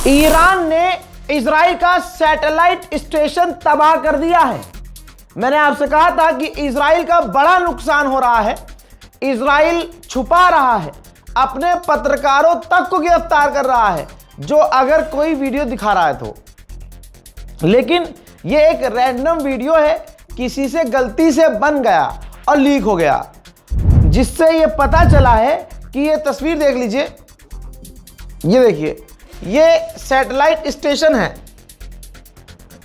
Iran ने Israel का satellite station तबाह कर दिया है। मैंने आपसे कहा था कि इजराइल का बड़ा नुकसान हो रहा है। इजराइल छुपा रहा है, अपने पत्रकारों तक को गिरफ्तार कर रहा है जो अगर कोई वीडियो दिखा रहा है तो। लेकिन यह एक रैंडम वीडियो है, किसी से गलती से बन गया और लीक हो गया, जिससे यह पता चला है कि यह तस्वीर देख लीजिए, ये देखिए, ये सैटेलाइट स्टेशन है,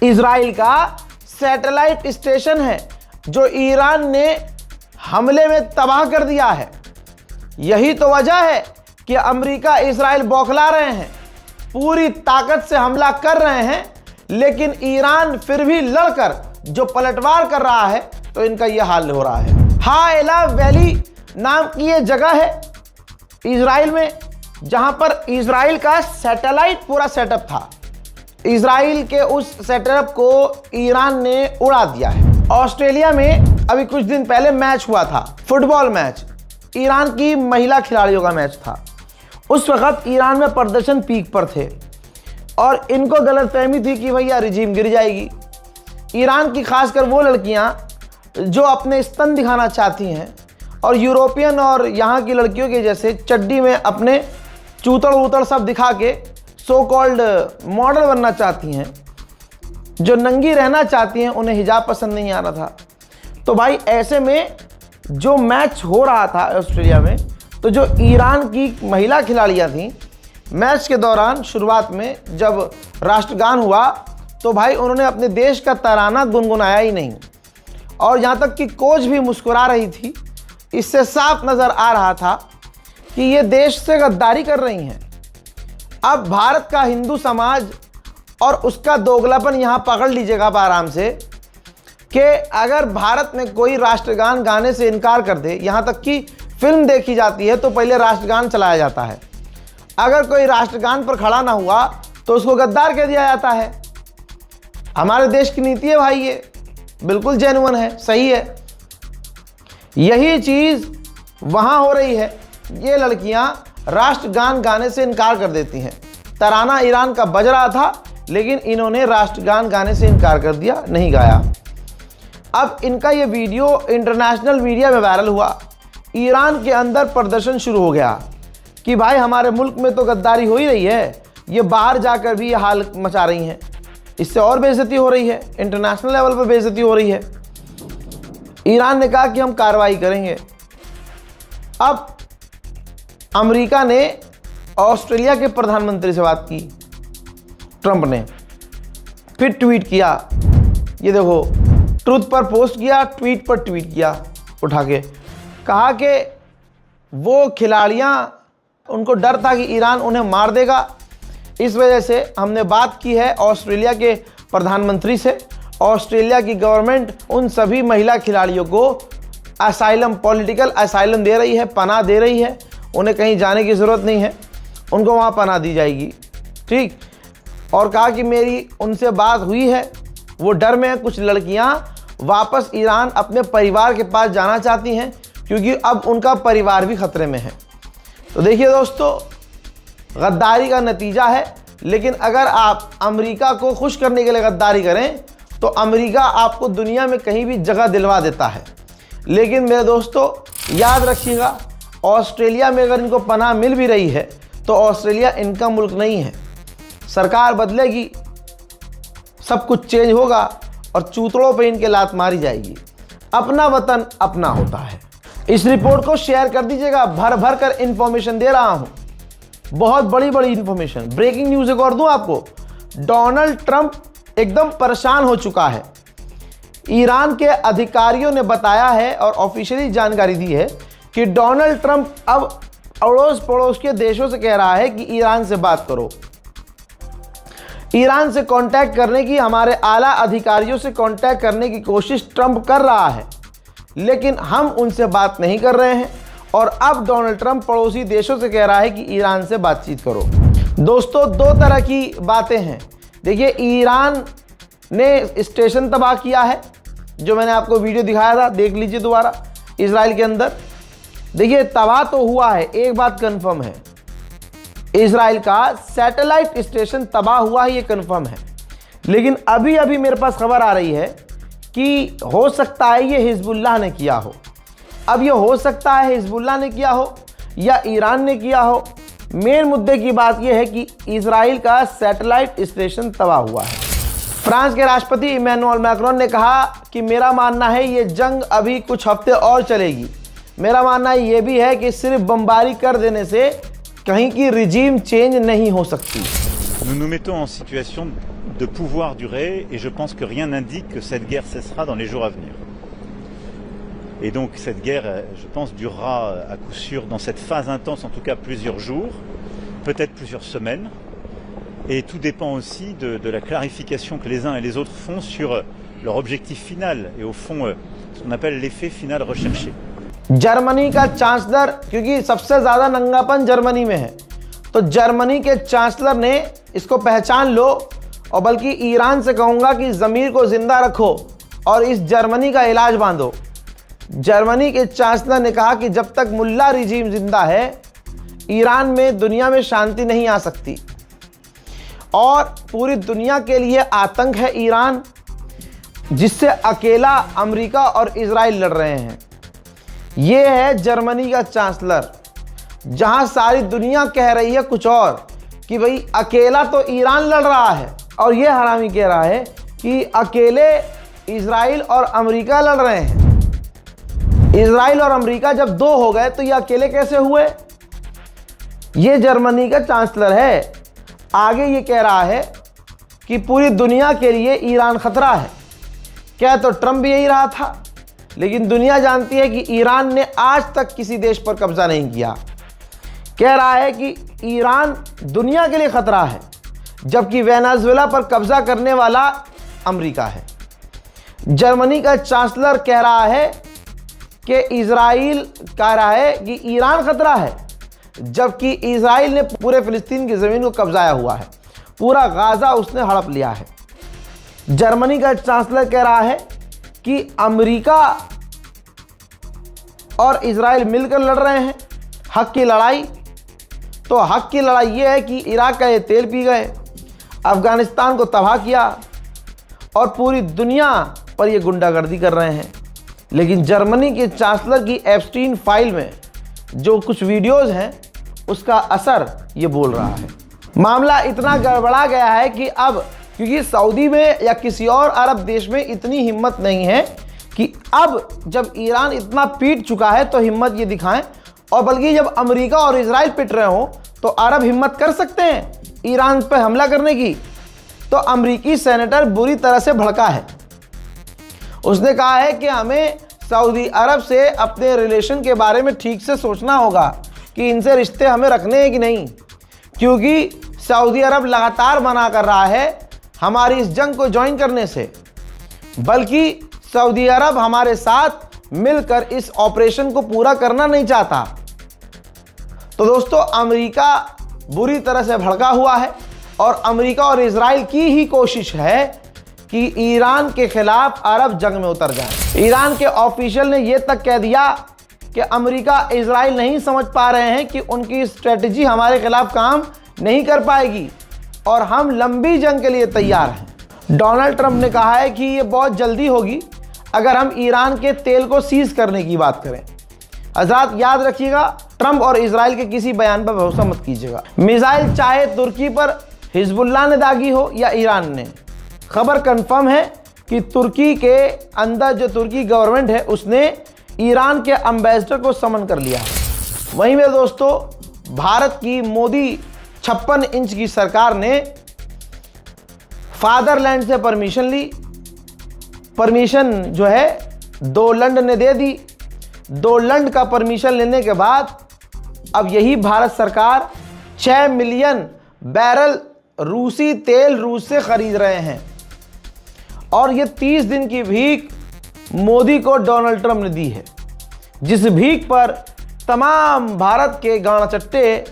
इजराइल का सैटेलाइट स्टेशन है जो ईरान ने हमले में तबाह कर दिया है। यही तो वजह है कि अमेरिका इजराइल बौखला रहे हैं, पूरी ताकत से हमला कर रहे हैं, लेकिन ईरान फिर भी लड़कर जो पलटवार कर रहा है तो इनका यह हाल हो रहा है। हाएला वैली नाम की यह जगह है इजराइल में, जहां पर इजराइल का सैटेलाइट पूरा सेटअप था। इजराइल के उस सेटअप को ईरान ने उड़ा दिया है। ऑस्ट्रेलिया में अभी कुछ दिन पहले मैच हुआ था, फुटबॉल मैच, ईरान की महिला खिलाड़ियों का मैच था। उस वक्त ईरान में प्रदर्शन पीक पर थे और इनको गलतफहमी थी कि भैया रिजीम गिर जाएगी। ईरान की खासकर वो लड़कियां जो अपने स्तन दिखाना चाहती हैं और यूरोपियन और यहाँ की लड़कियों के जैसे चड्डी में अपने चूतड़ वूतड़ सब दिखा के सो कॉल्ड मॉडल बनना चाहती हैं, जो नंगी रहना चाहती हैं, उन्हें हिजाब पसंद नहीं आ रहा था। तो भाई ऐसे में जो मैच हो रहा था ऑस्ट्रेलिया में, तो जो ईरान की महिला खिलाड़ियां थीं, मैच के दौरान शुरुआत में जब राष्ट्रगान हुआ तो भाई उन्होंने अपने देश का तराना गुनगुनाया ही नहीं, और यहाँ तक कि कोच भी मुस्कुरा रही थी। इससे साफ नज़र आ रहा था कि ये देश से गद्दारी कर रही हैं। अब भारत का हिंदू समाज और उसका दोगलापन यहाँ पकड़ लीजिएगा आप आराम से, कि अगर भारत में कोई राष्ट्रगान गाने से इनकार कर दे, यहाँ तक कि फिल्म देखी जाती है तो पहले राष्ट्रगान चलाया जाता है, अगर कोई राष्ट्रगान पर खड़ा ना हुआ तो उसको गद्दार कह दिया जाता है। हमारे देश की नीति है भाई, ये बिल्कुल जेन्युइन है, सही है। यही चीज़ वहाँ हो रही है। ये लड़कियाँ राष्ट्रगान गाने से इनकार कर देती हैं। तराना ईरान का बज रहा था, लेकिन इन्होंने राष्ट्रगान गाने से इनकार कर दिया, नहीं गाया। अब इनका ये वीडियो इंटरनेशनल मीडिया में वायरल हुआ। ईरान के अंदर प्रदर्शन शुरू हो गया कि भाई हमारे मुल्क में तो गद्दारी हो ही रही है, ये बाहर जाकर भी ये हाल मचा रही हैं, इससे और बेइज्जती हो रही है, इंटरनेशनल लेवल पर बेइज्जती हो रही है। ईरान ने कहा कि हम कार्रवाई करेंगे। अब अमेरिका ने ऑस्ट्रेलिया के प्रधानमंत्री से बात की, ट्रंप ने फिर ट्वीट किया, ये देखो, ट्रुथ पर पोस्ट किया, ट्वीट पर ट्वीट किया, उठा के कहा कि वो खिलाड़ियां, उनको डर था कि ईरान उन्हें मार देगा, इस वजह से हमने बात की है ऑस्ट्रेलिया के प्रधानमंत्री से। ऑस्ट्रेलिया की गवर्नमेंट उन सभी महिला खिलाड़ियों को असाइलम, पॉलिटिकल असाइलम दे रही है, पनाह दे रही है, उन्हें कहीं जाने की ज़रूरत नहीं है, उनको वहाँ पनाह दी जाएगी, ठीक। और कहा कि मेरी उनसे बात हुई है, वो डर में है, कुछ लड़कियाँ वापस ईरान अपने परिवार के पास जाना चाहती हैं क्योंकि अब उनका परिवार भी खतरे में है। तो देखिए दोस्तों, गद्दारी का नतीजा है। लेकिन अगर आप अमेरिका को खुश करने के लिए गद्दारी करें तो अमेरिका आपको दुनिया में कहीं भी जगह दिलवा देता है। लेकिन मेरे दोस्तों याद रखिएगा, ऑस्ट्रेलिया में अगर इनको पनाह मिल भी रही है तो ऑस्ट्रेलिया इनका मुल्क नहीं है। सरकार बदलेगी, सब कुछ चेंज होगा और चूतड़ों पे इनके लात मारी जाएगी। अपना वतन अपना होता है। इस रिपोर्ट को शेयर कर दीजिएगा, भर भर कर इंफॉर्मेशन दे रहा हूं, बहुत बड़ी बड़ी इंफॉर्मेशन। ब्रेकिंग न्यूज़ एक और दूं आपको, डोनाल्ड ट्रंप एकदम परेशान हो चुका है। ईरान के अधिकारियों ने बताया है और ऑफिशियली जानकारी दी है कि डोनाल्ड ट्रंप अब अड़ोस पड़ोस के देशों से कह रहा है कि ईरान से बात करो। ईरान से कांटेक्ट करने की, हमारे आला अधिकारियों से कांटेक्ट करने की कोशिश ट्रंप कर रहा है, लेकिन हम उनसे बात नहीं कर रहे हैं। और अब डोनाल्ड ट्रंप पड़ोसी देशों से कह रहा है कि ईरान से बातचीत करो। दोस्तों, दो तरह की बातें हैं। देखिए, ईरान ने स्टेशन तबाह किया है, जो मैंने आपको वीडियो दिखाया था, देख लीजिए दोबारा, इजराइल के अंदर। देखिए, तबाह तो हुआ है, एक बात कंफर्म है, इजराइल का सैटेलाइट स्टेशन तबाह हुआ है, ये कंफर्म है। लेकिन अभी अभी मेरे पास खबर आ रही है कि हो सकता है ये हिजबुल्लाह ने किया हो। अब ये हो सकता है हिजबुल्लाह ने किया हो या ईरान ने किया हो। मेन मुद्दे की बात यह है कि इजराइल का सैटेलाइट स्टेशन तबाह हुआ है। फ्रांस के राष्ट्रपति इमैनुअल मैक्रोन ने कहा कि मेरा मानना है ये जंग अभी कुछ हफ्ते और चलेगी। मेरा मानना ये भी है कि सिर्फ बमबारी कर देने से कहीं की रिजीम चेंज नहीं हो सकती। Nous nous mettons en situation de pouvoir durer et je pense que rien n'indique que cette guerre cessera dans les jours à venir. Et donc cette guerre, je pense, durera à coup sûr dans cette phase intense, en tout cas plusieurs jours, peut-être plusieurs semaines. Et tout dépend aussi de la clarification que les uns et les autres font sur leur objectif final et au fond ce qu'on appelle l'effet final recherché. Germany का chancellor, क्योंकि सबसे ज़्यादा नंगापन Germany में है, तो Germany के chancellor ने इसको पहचान लो और बल्कि ईरान से कहूँगा कि ज़मीर को ज़िंदा रखो और इस जर्मनी का इलाज बांधो। जर्मनी के चांसलर ने कहा कि जब तक मुल्ला रिजीम जिंदा है ईरान में दुनिया में शांति नहीं आ सकती और पूरी दुनिया के लिए आतंक है ईरान, जिससे अकेला अमेरिका और इजराइल लड़ रहे हैं। ये है जर्मनी का चांसलर, जहां सारी दुनिया कह रही है कुछ और कि भाई अकेला तो ईरान लड़ रहा है और ये हरामी कह रहा है कि अकेले इजराइल और अमेरिका लड़ रहे हैं। इजराइल और अमेरिका जब दो हो गए तो ये अकेले कैसे हुए? ये जर्मनी का चांसलर है। आगे ये कह रहा है कि पूरी दुनिया के लिए ईरान खतरा है। क्या तो ट्रंप भी यही रहा था, लेकिन दुनिया जानती है कि ईरान ने आज तक किसी देश पर कब्जा नहीं किया। कह रहा है कि ईरान दुनिया के लिए खतरा है, जबकि वेनेजुएला पर कब्जा करने वाला अमेरिका है। जर्मनी का चांसलर कह रहा है कि इजराइल कह रहा है कि ईरान खतरा है, जबकि इजराइल ने पूरे फिलिस्तीन की ज़मीन को कब्जाया हुआ है। पूरा गाज़ा उसने हड़प लिया है। जर्मनी का चांसलर कह रहा है कि अमेरिका और इजराइल मिलकर लड़ रहे हैं हक की लड़ाई। तो हक की लड़ाई ये है कि इराक का ये तेल पी गए, अफगानिस्तान को तबाह किया और पूरी दुनिया पर ये गुंडागर्दी कर रहे हैं। लेकिन जर्मनी के चांसलर की एप्स्टीन फाइल में जो कुछ वीडियोस हैं उसका असर ये बोल रहा है। मामला इतना गड़बड़ा गया है कि अब क्योंकि सऊदी में या किसी और अरब देश में इतनी हिम्मत नहीं है कि अब जब ईरान इतना पीट चुका है तो हिम्मत ये दिखाएं, और बल्कि जब अमेरिका और इजराइल पिट रहे हो तो अरब हिम्मत कर सकते हैं ईरान पर हमला करने की। तो अमेरिकी सेनेटर बुरी तरह से भड़का है। उसने कहा है कि हमें सऊदी अरब से अपने रिलेशन के बारे में ठीक से सोचना होगा कि इनसे रिश्ते हमें रखने हैं कि नहीं, क्योंकि सऊदी अरब लगातार मना कर रहा है हमारी इस जंग को ज्वाइन करने से, बल्कि सऊदी अरब हमारे साथ मिलकर इस ऑपरेशन को पूरा करना नहीं चाहता। तो दोस्तों, अमेरिका बुरी तरह से भड़का हुआ है और अमेरिका और इजराइल की ही कोशिश है कि ईरान के खिलाफ अरब जंग में उतर जाए। ईरान के ऑफिशियल ने यह तक कह दिया कि अमेरिका इजराइल नहीं समझ पा रहे हैं कि उनकी स्ट्रेटजी हमारे खिलाफ काम नहीं कर पाएगी और हम लंबी जंग के लिए तैयार हैं। डोनाल्ड ट्रंप ने कहा है कि ये बहुत जल्दी होगी अगर हम ईरान के तेल को सीज करने की बात करें। हज़रात याद रखिएगा, ट्रंप और इजराइल के किसी बयान पर भरोसा मत कीजिएगा। मिसाइल चाहे तुर्की पर हिजबुल्लाह ने दागी हो या ईरान ने, खबर कंफर्म है कि तुर्की के अंदर जो तुर्की गवर्नमेंट है उसने ईरान के एम्बेसडर को समन कर लिया है। वहीं में दोस्तों, भारत की मोदी 56 इंच की सरकार ने फादरलैंड से परमिशन ली। परमिशन जो है डोलैंड ने दे दी। डोलैंड का परमिशन लेने के बाद अब यही भारत सरकार 6 मिलियन बैरल रूसी तेल रूस से खरीद रहे हैं और ये 30 दिन की भीख मोदी को डोनाल्ड ट्रंप ने दी है, जिस भीख पर तमाम भारत के गानाचट्टे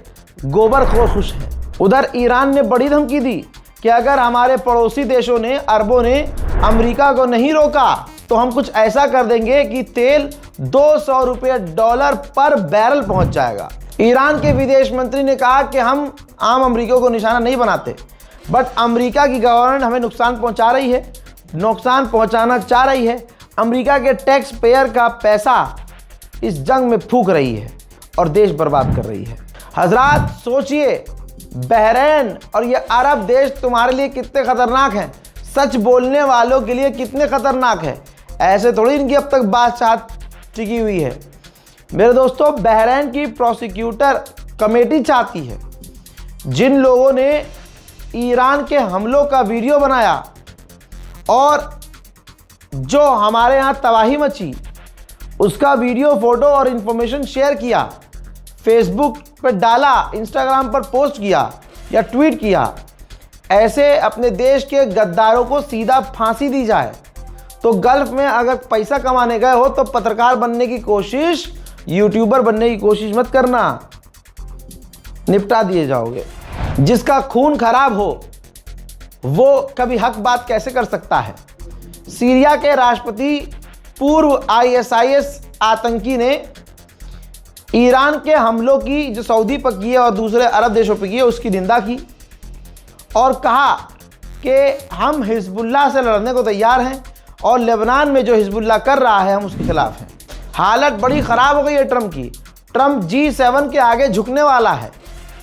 गोबरखोर खुश हैं। उधर ईरान ने बड़ी धमकी दी कि अगर हमारे पड़ोसी देशों ने, अरबों ने अमेरिका को नहीं रोका तो हम कुछ ऐसा कर देंगे कि तेल $200 पर बैरल पहुंच जाएगा। ईरान के विदेश मंत्री ने कहा कि हम आम अमरीकियों को निशाना नहीं बनाते, बट अमेरिका की गवर्नमेंट हमें नुकसान पहुंचा रही है, नुकसान पहुंचाना चाह रही है। अमेरिका के टैक्स पेयर का पैसा इस जंग में फूंक रही है और देश बर्बाद कर रही है। हजरात सोचिए, बहरीन और ये अरब देश तुम्हारे लिए कितने खतरनाक हैं, सच बोलने वालों के लिए कितने खतरनाक है। ऐसे थोड़ी इनकी अब तक बातचीत टिकी हुई है। मेरे दोस्तों, बहरीन की प्रोसिक्यूटर कमेटी चाहती है जिन लोगों ने ईरान के हमलों का वीडियो बनाया और जो हमारे यहाँ तबाही मची उसका वीडियो, फोटो और इंफॉर्मेशन शेयर किया, फेसबुक पर डाला, इंस्टाग्राम पर पोस्ट किया या ट्वीट किया, ऐसे अपने देश के गद्दारों को सीधा फांसी दी जाए। तो गल्फ में अगर पैसा कमाने गए हो तो पत्रकार बनने की कोशिश, यूट्यूबर बनने की कोशिश मत करना, निपटा दिए जाओगे। जिसका खून खराब हो वो कभी हक बात कैसे कर सकता है। सीरिया के राष्ट्रपति पूर्व ISIS आतंकी ने ईरान के हमलों की जो सऊदी पर किए और दूसरे अरब देशों पर किए उसकी निंदा की और कहा कि हम हिजबुल्लाह से लड़ने को तैयार हैं और लेबनान में जो हिजबुल्लाह कर रहा है हम उसके खिलाफ हैं। हालत बड़ी ख़राब हो गई है ट्रंप की। ट्रंप G7 के आगे झुकने वाला है।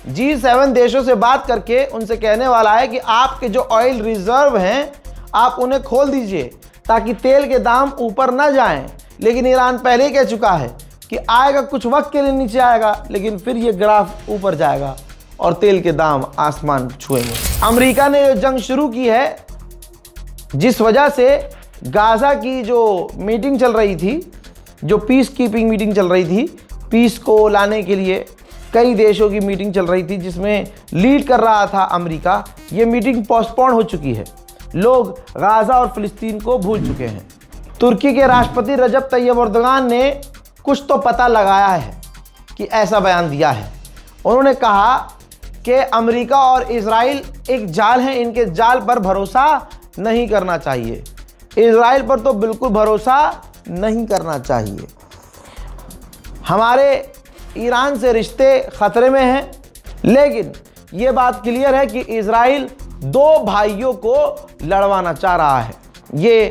G7 देशों से बात करके उनसे कहने वाला है कि आपके जो ऑयल रिजर्व हैं आप उन्हें खोल दीजिए ताकि तेल के दाम ऊपर ना जाएं। लेकिन ईरान पहले ही कह चुका है कि आएगा, कुछ वक्त के लिए नीचे आएगा, लेकिन फिर ये ग्राफ ऊपर जाएगा और तेल के दाम आसमान छुएंगे। अमेरिका ने जो जंग शुरू की है, जिस वजह से गाज़ा की जो मीटिंग चल रही थी, जो पीस कीपिंग मीटिंग चल रही थी, पीस को लाने के लिए कई देशों की मीटिंग चल रही थी जिसमें लीड कर रहा था अमेरिका, ये मीटिंग पोस्टपोन हो चुकी है। लोग गाज़ा और फ़िलिस्तीन को भूल चुके हैं। तुर्की के राष्ट्रपति रजब तैयब एर्दोगान ने कुछ तो पता लगाया है कि ऐसा बयान दिया है। उन्होंने कहा कि अमेरिका और इजराइल एक जाल है, इनके जाल पर भरोसा नहीं करना चाहिए। इजराइल पर तो बिल्कुल भरोसा नहीं करना चाहिए। हमारे ईरान से रिश्ते खतरे में हैं, लेकिन ये बात क्लियर है कि इजराइल दो भाइयों को लड़वाना चाह रहा है। ये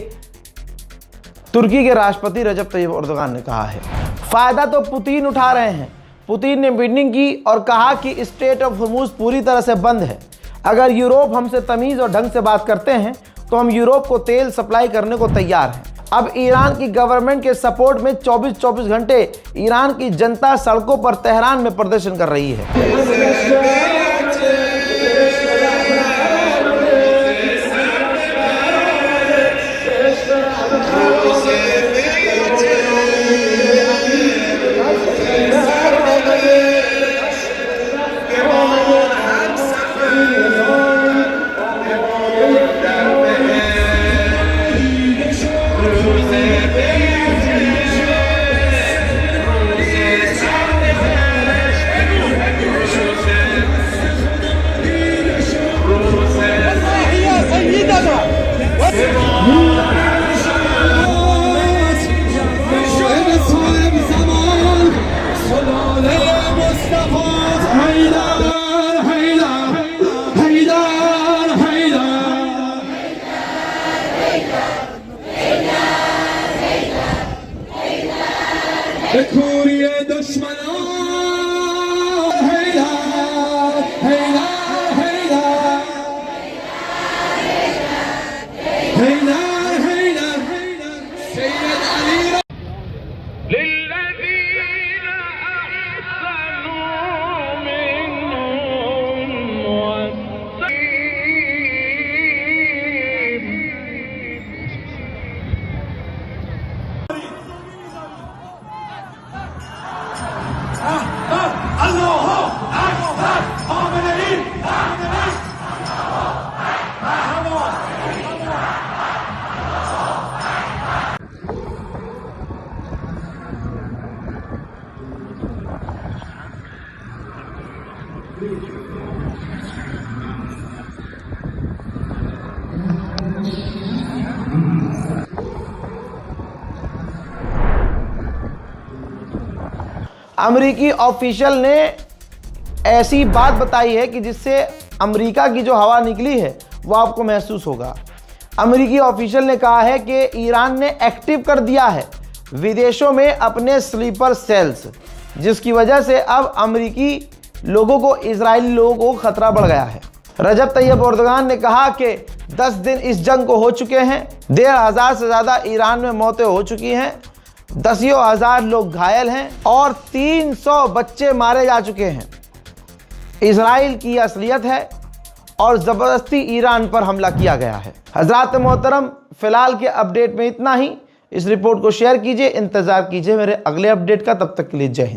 तुर्की के राष्ट्रपति रजब तैयब एर्दोगान ने कहा है। फायदा तो पुतिन उठा रहे हैं। पुतिन ने मीटिंग की और कहा कि स्ट्रेट ऑफ हॉर्मुज़ पूरी तरह से बंद है। अगर यूरोप हमसे तमीज़ और ढंग से बात करते हैं तो हम यूरोप को तेल सप्लाई करने को तैयार हैं। अब ईरान की गवर्नमेंट के सपोर्ट में 24-24 घंटे ईरान की जनता सड़कों पर तेहरान में प्रदर्शन कर रही है। अमेरिकी ऑफिशियल ने ऐसी बात बताई है कि जिससे अमेरिका की जो हवा निकली है वो आपको महसूस होगा। अमेरिकी ऑफिशियल ने कहा है कि ईरान ने एक्टिव कर दिया है विदेशों में अपने स्लीपर सेल्स, जिसकी वजह से अब अमेरिकी लोगों को, इजरायली लोगों को खतरा बढ़ गया है। रजब तैयब एर्दोगान ने कहा कि 10 दिन इस जंग को हो चुके हैं, 1,500 से ज़्यादा ईरान में मौतें हो चुकी हैं, 10,000 लोग घायल हैं और 300 बच्चे मारे जा चुके हैं। इजराइल की असलियत है और ज़बरदस्ती ईरान पर हमला किया गया है। हज़रात मोहतरम, फ़िलहाल के अपडेट में इतना ही। इस रिपोर्ट को शेयर कीजिए, इंतज़ार कीजिए मेरे अगले अपडेट का। तब तक के लिए जय हिंद।